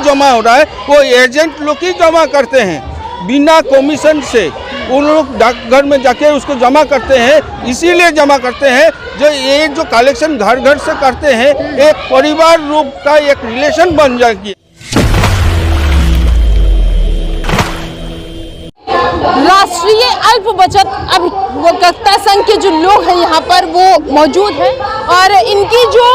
जमा हो रहा है वो एजेंट लोग ही जमा करते हैं बिना कमीशन से। उन लोग डाकघर में जाके उसको जमा करते हैं, इसीलिए जमा करते हैं जो ये जो कलेक्शन घर घर से करते हैं एक परिवार रूप का एक रिलेशन बन जाएगी। राष्ट्रीय अल्प बचत अभिकर्ता संघ के जो लोग हैं यहाँ पर वो मौजूद हैं और इनकी जो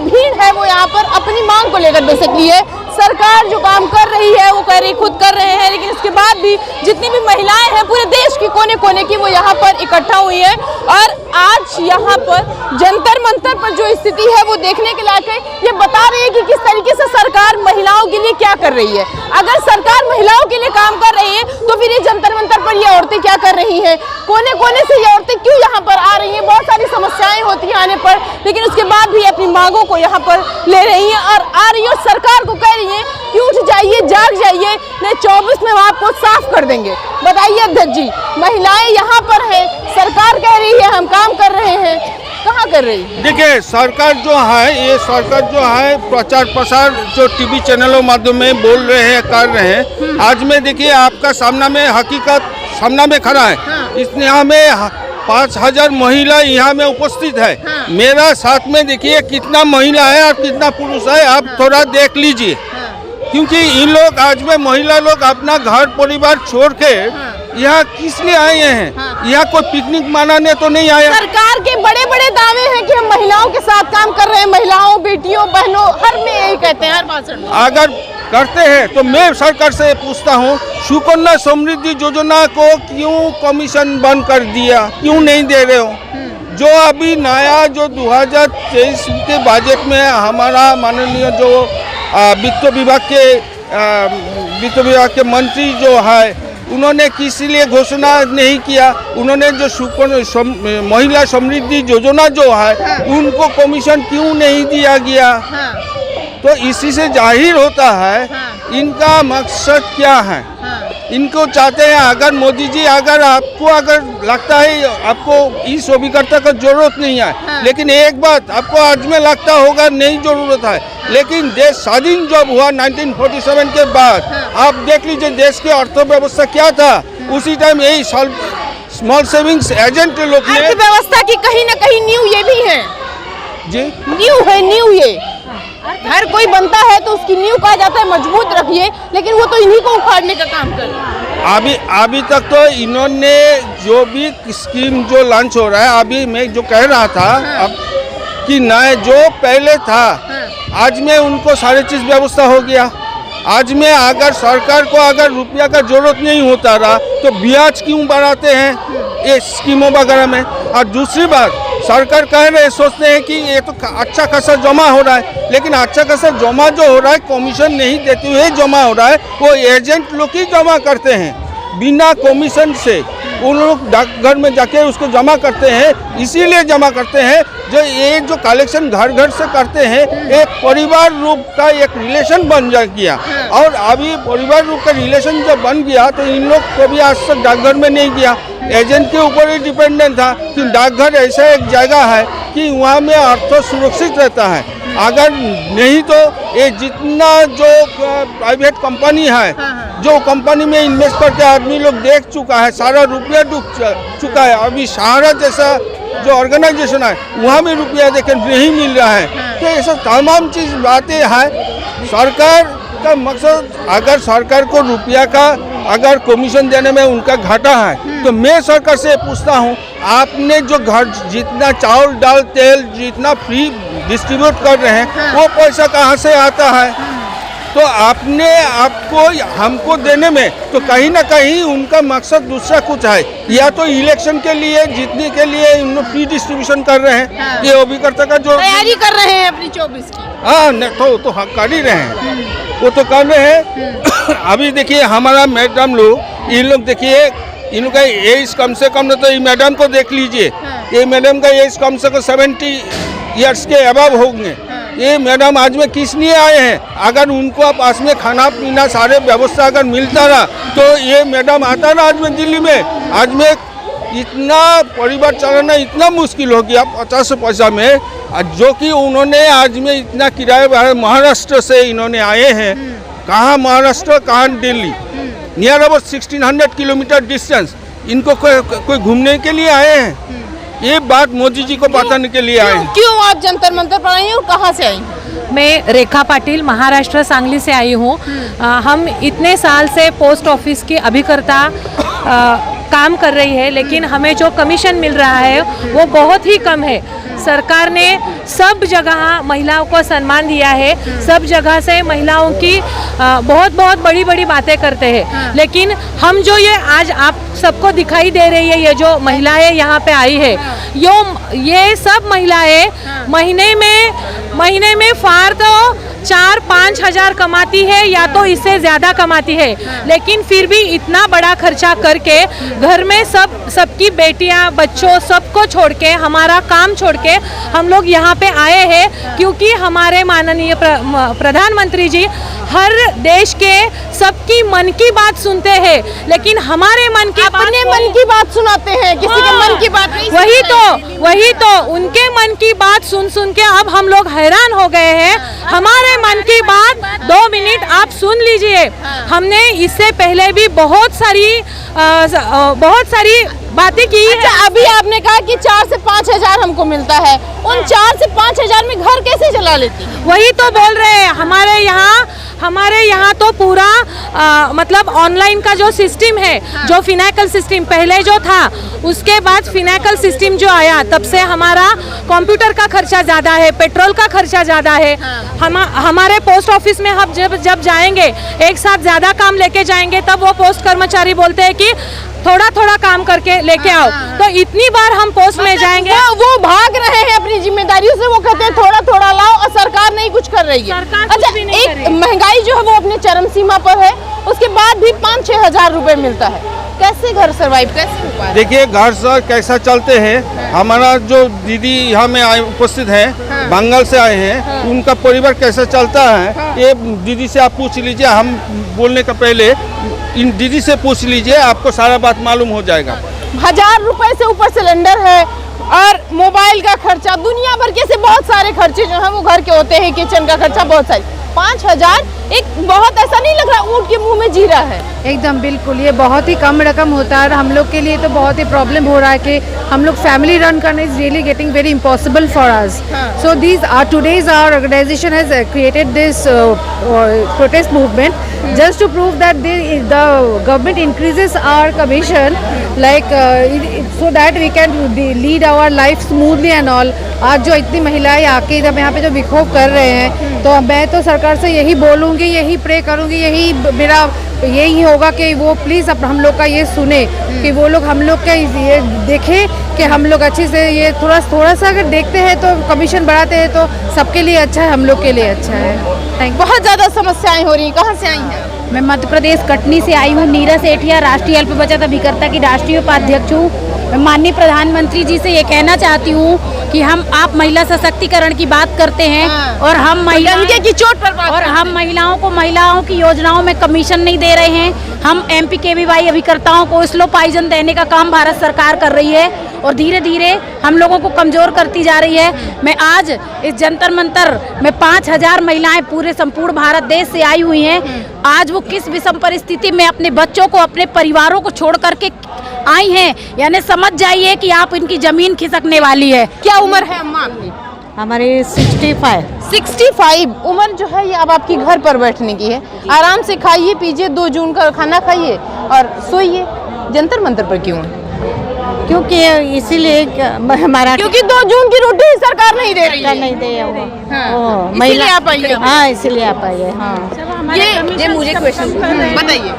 भीड़ है वो यहाँ पर अपनी मांग को लेकर बेसिकली है। सरकार जो काम कर रही है वो कह रही खुद कर रहे हैं, लेकिन इसके बाद भी जितनी भी महिलाएं हैं पूरे देश के कोने कोने की वो यहाँ पर इकट्ठा हुई है और आज यहाँ पर जंतर मंतर पर जो स्थिति है वो देखने के लायक है। ये बता रही है कि किस तरीके से सरकार महिलाओं के लिए क्या कर रही है। अगर सरकार महिलाओं के लिए काम कर रही है तो फिर ये जंतर मंतर पर ये औरतें क्या कर रही हैं, कोने कोने से ये औरतें क्यों यहाँ पर आ रही हैं। बहुत सारी समस्याएं होती हैं आने पर, लेकिन उसके बाद भी अपनी मांगों को यहाँ पर ले रही हैं और आ रही है सरकार को कह रही है कि उठ जाइए, जाग जाइए, नहीं 24 में हम आपको साफ कर देंगे। बताइए अध्यक्ष जी, महिलाएं यहाँ पर हैं, सरकार कह रही है हम काम कर रहे हैं, कहाँ कर रही है? देखिए सरकार जो है ये सरकार जो है प्रचार प्रसार जो टीवी चैनलों माध्यम में बोल रहे हैं कर रहे हैं। आज में देखिए आपका सामना में हकीकत सामना में खड़ा है। इस यहाँ में 5000 महिला यहाँ में उपस्थित है। मेरा साथ में देखिए कितना महिला है और कितना पुरुष है, आप थोड़ा देख लीजिए। क्योंकि इन लोग आज में महिला लोग अपना घर परिवार छोड़ के यहाँ किस लिए आए हैं? यहाँ कोई पिकनिक मनाने तो नहीं आया। सरकार के बड़े बड़े दावे हैं कि हम महिलाओं के साथ काम कर रहे हैं, महिलाओं बेटियों बहनों हर में यही कहते हैं हर भाषण में। अगर करते हैं तो मैं सरकार से पूछता हूँ सुकन्या समृद्धि योजना को क्यों कमीशन बंद कर दिया, क्यों नहीं दे रहे हो? जो अभी नया जो 2023 के बजट में हमारा माननीय जो वित्त विभाग के मंत्री जो है उन्होंने किसी लिए घोषणा नहीं किया। उन्होंने जो महिला समृद्धि योजना जो है उनको कमीशन क्यों नहीं दिया गया? तो इसी से जाहिर होता है इनका मकसद क्या है। इनको चाहते हैं अगर मोदी जी अगर लगता है आपको इस अभिकर्ता का जरूरत नहीं है, लेकिन एक बात आपको आज में लगता होगा नहीं जरूरत है, लेकिन देश स्वाधीन जब हुआ 1947 के बाद आप देख लीजिए देश की अर्थव्यवस्था क्या था। उसी टाइम यही स्मॉल सेविंग्स एजेंट लोग ने अर्थव्यवस्था की कहीं ना कहीं नींव ये भी है जी, नींव है, नींव ये घर कोई बनता है तो उसकी नींव कहा जाता है मजबूत रखिए, लेकिन वो तो इन्हीं को उखाड़ने का काम कर रहे हैं। अभी तक तो इन्होंने जो भी स्कीम जो लॉन्च हो रहा है, अभी मैं जो कह रहा था अब कि नए जो पहले था आज में उनको सारी चीज व्यवस्था हो गया। आज में अगर सरकार को अगर रुपया का जरूरत नहीं होता रहा तो ब्याज क्यों बढ़ाते हैं ये स्कीमों वगैरह में। और दूसरी बात सरकार कह रहे सोचते हैं कि ये तो अच्छा खासा जमा हो रहा है, लेकिन अच्छा खासा जमा जो हो रहा है कमीशन नहीं देते हुए जमा हो रहा है, वो एजेंट लोग ही जमा करते हैं बिना कमीशन से। उन लोग डाकघर में जाके उसको जमा करते हैं, इसीलिए जमा करते हैं जो ये जो कलेक्शन घर घर से करते हैं एक परिवार रूप का एक रिलेशन बन गया। और अभी परिवार रूप का रिलेशन जब बन गया तो इन लोग कभी आज तक डाकघर में नहीं गया, एजेंट के ऊपर ही डिपेंडेंट था। कि डाकघर ऐसा एक जगह है कि वहाँ में अर्थ सुरक्षित रहता है। अगर नहीं तो ये जितना जो प्राइवेट कंपनी है जो कंपनी में इन्वेस्ट करके आदमी लोग देख चुका है, सारा रुपया डूब चुका है। अभी सहारा जैसा जो ऑर्गेनाइजेशन है वहाँ में रुपया देखे नहीं मिल रहा है। तो ये सब तमाम चीज़ बातें हैं। सरकार का मकसद अगर सरकार को रुपया का अगर कमीशन देने में उनका घाटा है तो मैं सरकार से पूछता हूँ आपने जो घर जितना चावल दाल तेल जितना फ्री डिस्ट्रीब्यूट कर रहे हैं वो पैसा कहाँ से आता है? तो आपको हमको देने में तो कहीं ना कहीं उनका मकसद दूसरा कुछ है, या तो इलेक्शन के लिए जीतने के लिए उन्होंने फ्री डिस्ट्रीब्यूशन कर रहे हैं। ये अभिकर्ता का जो तैयारी कर रहे हैं अपनी 24 की, तो कर ही रहे हैं, वो तो कर रहे हैं। अभी देखिए हमारा मैडम लोग इन लोग देखिए इनका एज कम से कम, तो ये मैडम को देख लीजिए, ये मैडम का एज कम से कम 70 ईयर्स के अबव होंगे। ये मैडम आज में किस लिए आए हैं? अगर उनको पास में खाना पीना सारे व्यवस्था अगर मिलता रहा तो ये मैडम आता ना आज में दिल्ली में। आज में इतना परिवार चलाना इतना मुश्किल हो गया 50 पैसा में, जो कि उन्होंने आज में इतना किराया महाराष्ट्र से इन्होंने आए हैं कहाँ महाराष्ट्र कहाँ Delhi, near about 1600 kilometre distance. इनको कोई घूमने के लिए आए हैं? ये बात मोदी जी को बताने के लिए आए हैं। क्यों आप जंतर मंतर पर आई हैं और कहाँ से आई हैं? मैं रेखा पाटिल महाराष्ट्र सांगली से आई हूँ। हम इतने साल से पोस्ट ऑफिस की अभिकर्ता काम कर रही है, लेकिन हमें जो कमीशन मिल रहा है वो बहुत ही कम है। सरकार ने सब जगह महिलाओं को सम्मान दिया है, सब जगह से महिलाओं की बहुत बहुत बड़ी बड़ी बातें करते हैं, लेकिन हम जो ये आज आप सबको दिखाई दे रही है, ये जो महिलाएं यहाँ पे आई है, ये सब महिलाएं महीने में फार तो 4-5 हज़ार कमाती है या तो इससे ज़्यादा कमाती है, लेकिन फिर भी इतना बड़ा खर्चा करके घर में सबकी बेटियां बच्चों सबको छोड़ के, हमारा काम छोड़ के हम लोग यहाँ पे आए हैं, क्योंकि हमारे माननीय प्रधानमंत्री जी हर देश के सबकी मन की बात सुनते हैं, लेकिन हमारे मन की बात सुनाते हैं, किसी के मन की बात नहीं। वही तो उनके मन की बात सुन के अब हम लोग हैरान हो गए हैं। हमारे मन की बात 2 मिनट आप सुन लीजिए। हमने इससे पहले भी बहुत सारी बातें की। अच्छा, अभी आपने कहा कि 4 से 5 हज़ार हमको मिलता है, उन 4 से 5 हज़ार में घर कैसे चला लेती है? वही तो बोल रहे हैं। हमारे यहाँ तो पूरा मतलब ऑनलाइन का जो सिस्टम है, जो फिनेकल सिस्टम पहले जो था, उसके बाद फिनेकल सिस्टम जो आया, तब से हमारा कंप्यूटर का खर्चा ज़्यादा है, पेट्रोल का खर्चा ज़्यादा है। हमारे पोस्ट ऑफिस में हम जब जाएंगे, एक साथ ज़्यादा काम लेके जाएंगे, तब वो पोस्ट कर्मचारी बोलते हैं कि थोड़ा काम करके लेके आओ। तो इतनी बार हम पोस्ट में जाएंगे, वो भाग रहे हैं अपनी जिम्मेदारियों से, वो कहते हैं थोड़ा लाओ, और सरकार नहीं कुछ कर रही है। अच्छा, एक महंगाई जो है वो अपने चरम सीमा पर है, उसके बाद भी 5-6 हज़ार रुपए मिलता है। कैसे घर सर्वाइव कैसे हो पा रहा है? देखिए घर सर कैसा चलते हैं। हमारा जो दीदी यहाँ में उपस्थित है, बंगाल से आए हैं, उनका परिवार कैसा चलता है, ये दीदी से आप पूछ लीजिए। हम बोलने का पहले इन दीदी से पूछ लीजिए, आपको सारा बात मालूम हो जाएगा। 1000 रुपए से ऊपर सिलेंडर है, और मोबाइल का खर्चा, दुनिया भर के से बहुत सारे खर्चे जो हैं वो घर के होते हैं, किचन का खर्चा बहुत सारे। 5 हज़ार एक बहुत ऐसा नहीं लग रहा ऊँट के मुंह में जीरा है? एकदम बिल्कुल, ये बहुत ही कम रकम होता है, और हम लोग के लिए तो बहुत ही प्रॉब्लम हो रहा है कि हम लोग फैमिली रन करना is really getting very impossible for us. So today's our organization has created this protest movement just to prove that the government increases our commission, like so that we can lead our life smoothly and all. आज जो इतनी महिलाएं आके जब यहाँ पे जो विक्षोभ कर रहे हैं, तो मैं तो सरकार से यही बोलूँगी, यही प्रे करूँगी, यही मेरा यही होगा कि वो प्लीज़ अब हम लोग का ये सुने, कि वो लोग हम लोग का ये देखें कि हम लोग अच्छे से ये थोड़ा सा अगर देखते हैं तो कमीशन बढ़ाते हैं तो सबके लिए अच्छा है, हम लोग के लिए अच्छा है। Thank you. बहुत ज़्यादा समस्याएं हो रही हैं। कहाँ से आई हैं? मैं मध्य प्रदेश कटनी से आई हूँ। नीरज सेठिया राष्ट्रीय अल्प बचत अभिकर्ता की राष्ट्रीय उपाध्यक्ष हूँ। मैं माननीय प्रधानमंत्री जी से ये कहना चाहती हूँ कि आप महिला सशक्तिकरण की बात करते हैं, और हम महिलाओं की योजनाओं में कमीशन नहीं दे रहे हैं। हम MPKVY अभिकर्ताओं को स्लो पाइजन देने का काम भारत सरकार कर रही है, और धीरे धीरे हम लोगों को कमज़ोर करती जा रही है। मैं आज इस जंतर मंतर में 5000 महिलाएं पूरे संपूर्ण भारत देश से आई हुई हैं। आज वो किस विषम परिस्थिति में अपने बच्चों को, अपने परिवारों को छोड़ करके आई हैं, यानी समझ जाइए कि आप इनकी ज़मीन खिसकने वाली है। क्या उम्र है अम्मा आपकी? हमारे 65 उम्र जो है ये अब आपकी घर पर बैठने की है। आराम से खाइए पीजिए, 2 जून का खाना खाइए और सोइए। जंतर मंतर पर क्यों है? क्योंकि इसीलिए हमारा, क्योंकि 2 जून की रोटी सरकार नहीं दे रही है। नहीं दे इसीलिए आप आइए। हाँ, इसीलिए आप आइए। हाँ, ये मुझे क्वेश्चन बताइए।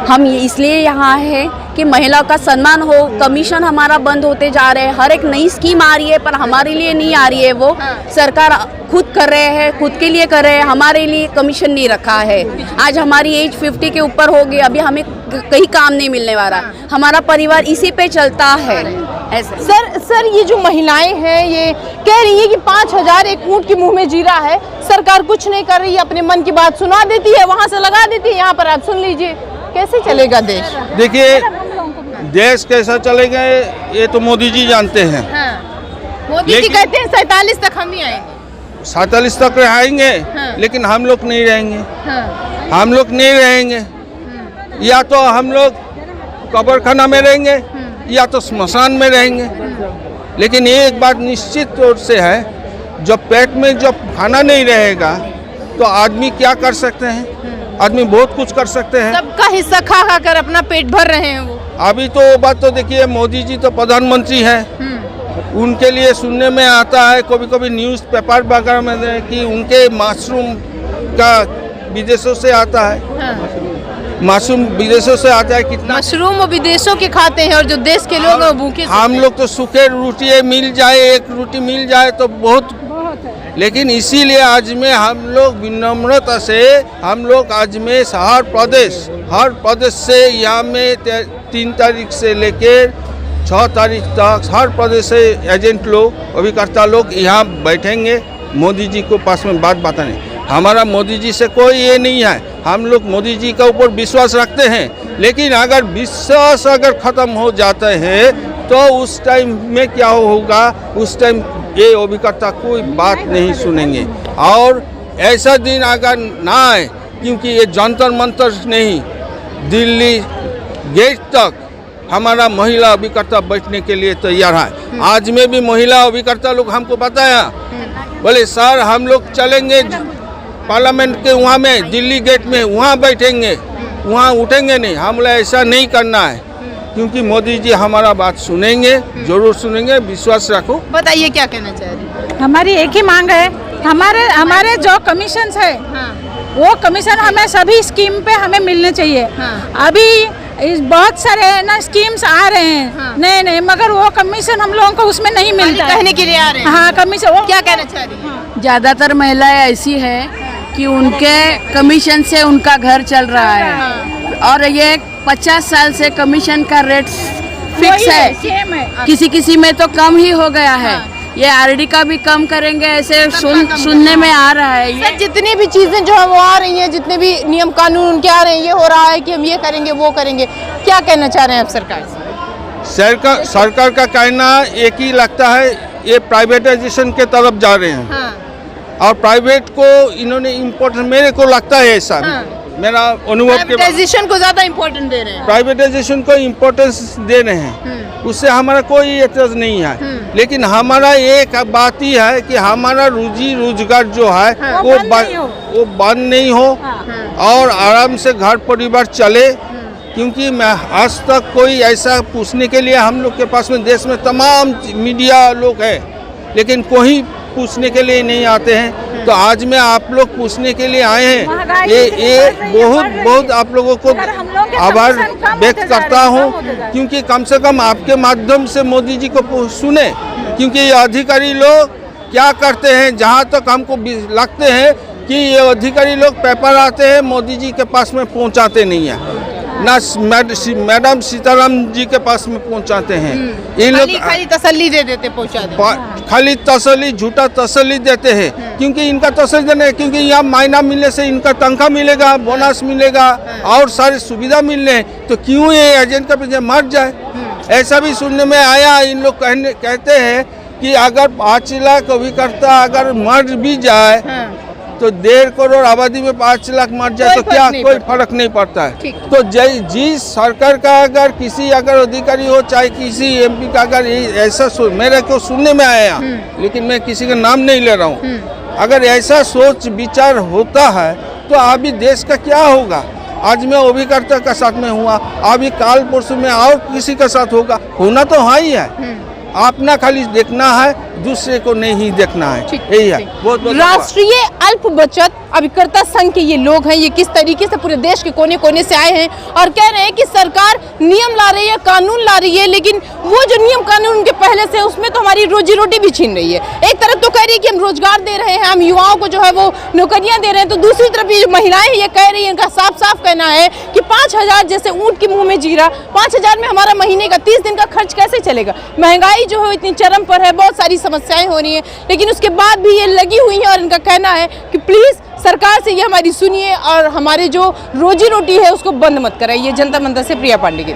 हम इसलिए यहाँ है कि महिला का सम्मान हो। कमीशन हमारा बंद होते जा रहे हैं, हर एक नई स्कीम आ रही है पर हमारे लिए नहीं आ रही है। वो सरकार खुद कर रहे हैं, खुद के लिए कर रहे हैं, हमारे लिए कमीशन नहीं रखा है। आज हमारी एज 50 के ऊपर हो गई, अभी हमें कहीं काम नहीं मिलने वाला, हमारा परिवार इसी पे चलता है। सर ये जो महिलाएं हैं ये कह रही है कि 5000 एक ऊँट के मुंह में जीरा है, सरकार कुछ नहीं कर रही है, अपने मन की बात सुना देती है, वहाँ से लगा देती है, यहाँ पर आप सुन लीजिए। कैसे चलेगा देश? देखिए देश कैसा चलेगा ये तो मोदी जी जानते हैं। मोदी जी कहते हैं 47 तक हम ही आएंगे। 47 तक रहेंगे, लेकिन हम लोग नहीं रहेंगे। हम लोग नहीं रहेंगे, या तो हम लोग कब्रखाना में रहेंगे या तो स्मशान में रहेंगे। लेकिन एक बात निश्चित तौर से है, जब पेट में जब खाना नहीं रहेगा तो आदमी क्या कर सकते हैं? आदमी बहुत कुछ कर सकते हैं। सबका हिस्सा खा खा कर अपना पेट भर रहे हैं वो। अभी तो वो बात तो देखिए, मोदी जी तो प्रधानमंत्री हैं, उनके लिए सुनने में आता है कभी कभी न्यूज़ पेपर वगैरह में कि उनके मशरूम का विदेशों से आता है, मशरूम विदेशों से आता है। कितना मशरूम वो विदेशों के खाते हैं और जो देश के लोग हैं वो भूखे हम लोग तो सूखे रोटी मिल जाए, एक रोटी मिल जाए तो बहुत है। लेकिन इसीलिए आज में हम लोग विनम्रता से हम लोग आज में हर प्रदेश से यहाँ में 3 तारीख से लेकर 6 तारीख तक हर प्रदेश से एजेंट लोग, अभिकर्ता लोग यहाँ बैठेंगे मोदी जी को पास में बात बताने। हमारा मोदी जी से कोई ये नहीं है, हम लोग मोदी जी के ऊपर विश्वास रखते हैं। लेकिन अगर विश्वास अगर ख़त्म हो जाता है तो उस टाइम में क्या होगा? उस टाइम ये अभिकर्ता कोई बात नहीं सुनेंगे। और ऐसा दिन अगर ना आए, क्योंकि ये जंतर मंतर नहीं, दिल्ली गेट तक हमारा महिला अभिकर्ता बैठने के लिए तैयार है। आज में भी महिला अभिकर्ता लोग हमको बताया, बोले सर हम लोग चलेंगे पार्लियामेंट के वहाँ में, दिल्ली गेट में, वहाँ बैठेंगे, वहाँ उठेंगे नहीं। हम लोग ऐसा नहीं करना है, क्योंकि मोदी जी हमारा बात सुनेंगे, जरूर सुनेंगे, विश्वास रखो। बताइए क्या कहना चाह रही हैं? हमारी एक ही मांग है, हमारे जो कमीशन है वो कमीशन हमें सभी स्कीम पे हमें मिलने चाहिए। अभी बहुत सारे ना स्कीम्स आ रहे हैं नए, मगर वो कमीशन हम लोगों को उसमें नहीं मिलता। कहने के लिए आ रहे हैं। हाँ, कमीशन वो क्या कहना चाह रही हैं? ज़्यादातर महिलाएं ऐसी है कि उनके कमीशन से उनका घर चल रहा है, और ये 50 साल से कमीशन का रेट फिक्स है, किसी में तो कम ही हो गया है। ये आरडी का भी कम करेंगे ऐसे सुनने में आ रहा है। सर, जितनी भी चीजें जो है वो आ रही हैं, जितने भी नियम कानून उनके आ रहे हैं, ये हो रहा है कि हम ये करेंगे वो करेंगे, क्या कहना चाह रहे हैं आप सरकार से? सरकार का कहना एक ही लगता है, ये प्राइवेटाइजेशन के तरफ जा रहे हैं। और प्राइवेट को इन्होंने इम्पोर्टेंस, मेरे को लगता है ऐसा, मेरा अनुभव के प्राइवेटाइजेशन को ज्यादा इम्पोर्टेंट दे रहे हैं। प्राइवेटाइजेशन को इम्पोर्टेंस दे रहे हैं, उससे हमारा कोई एतराज नहीं है। लेकिन हमारा एक बात ही है कि हमारा रोजी रोजगार जो है वो बंद नहीं हो और आराम से घर परिवार चले। क्योंकि मैं आज तक कोई ऐसा पूछने के लिए हम लोग के पास में देश में तमाम मीडिया लोग हैं, लेकिन कोई पूछने के लिए नहीं आते हैं। तो आज मैं आप लोग पूछने के लिए आए हैं। ये बहुत आप लोगों को आभार व्यक्त करता हूँ, क्योंकि कम से कम आपके माध्यम से मोदी जी को सुने। क्योंकि ये अधिकारी लोग क्या करते हैं, जहाँ तक हमको लगते हैं कि ये अधिकारी लोग पेपर आते हैं, मोदी जी के पास में पहुँचाते नहीं है, ना मैडम सीताराम जी के पास में पहुंचाते हैं। ये लोग खाली तसल्ली दे देते, पहुंचा देते, खाली तसल्ली, झूठा तसल्ली देते हैं। क्योंकि इनका तसल्ली देने, क्योंकि यहाँ मायना मिलने से इनका तनख्वाह मिलेगा, बोनस मिलेगा और सारी सुविधा मिलने, तो क्यों ये एजेंट का पीछे मर जाए? ऐसा भी सुनने में आया। इन लोग कहते हैं कि अगर 5 लाख अभिकर्ता अगर मर भी जाए तो 1.5 करोड़ आबादी में 5 लाख मर जाए तो क्या कोई फर्क नहीं पड़ता है। तो जिस सरकार का अगर किसी अगर अधिकारी हो, चाहे किसी MP का अगर ऐसा मेरे को सुनने में आया, लेकिन मैं किसी का नाम नहीं ले रहा हूँ, अगर ऐसा सोच विचार होता है तो अभी देश का क्या होगा? आज मैं अभिकर्ता का साथ में हुआ, अभी काल परसों में और किसी का साथ होगा, होना तो हाँ ही है। अपना खाली देखना है, दूसरे को नहीं देखना है। यही है। बहुत राष्ट्रीय अल्प बचत अभिकर्ता संघ के ये लोग हैं, ये किस तरीके से पूरे देश के कोने कोने से आए हैं और कह रहे हैं कि सरकार नियम ला रही है, कानून ला रही है, लेकिन वो जो नियम कानून उनके पहले से, उसमें तो हमारी रोजी रोटी भी छीन रही है। एक तरफ तो कह रही है कि हम रोजगार दे रहे हैं, हम युवाओं को जो है वो नौकरियां दे रहे हैं, तो दूसरी तरफ ये महिलाएं ये कह रही है, इनका साफ साफ कहना है कि 5,000 जैसे ऊँट के मुँह में जीरा, 5,000 में हमारा महीने का 30 दिन का खर्च कैसे चलेगा? महंगाई जो है इतनी चरम पर है, बहुत सारी समस्याएं हो रही हैं, लेकिन उसके बाद भी ये लगी हुई है और इनका कहना है कि प्लीज़ सरकार से ये हमारी सुनिए और हमारे जो रोजी रोटी है उसको बंद मत कराइए। जनता मंदिर से प्रिया पांडे की।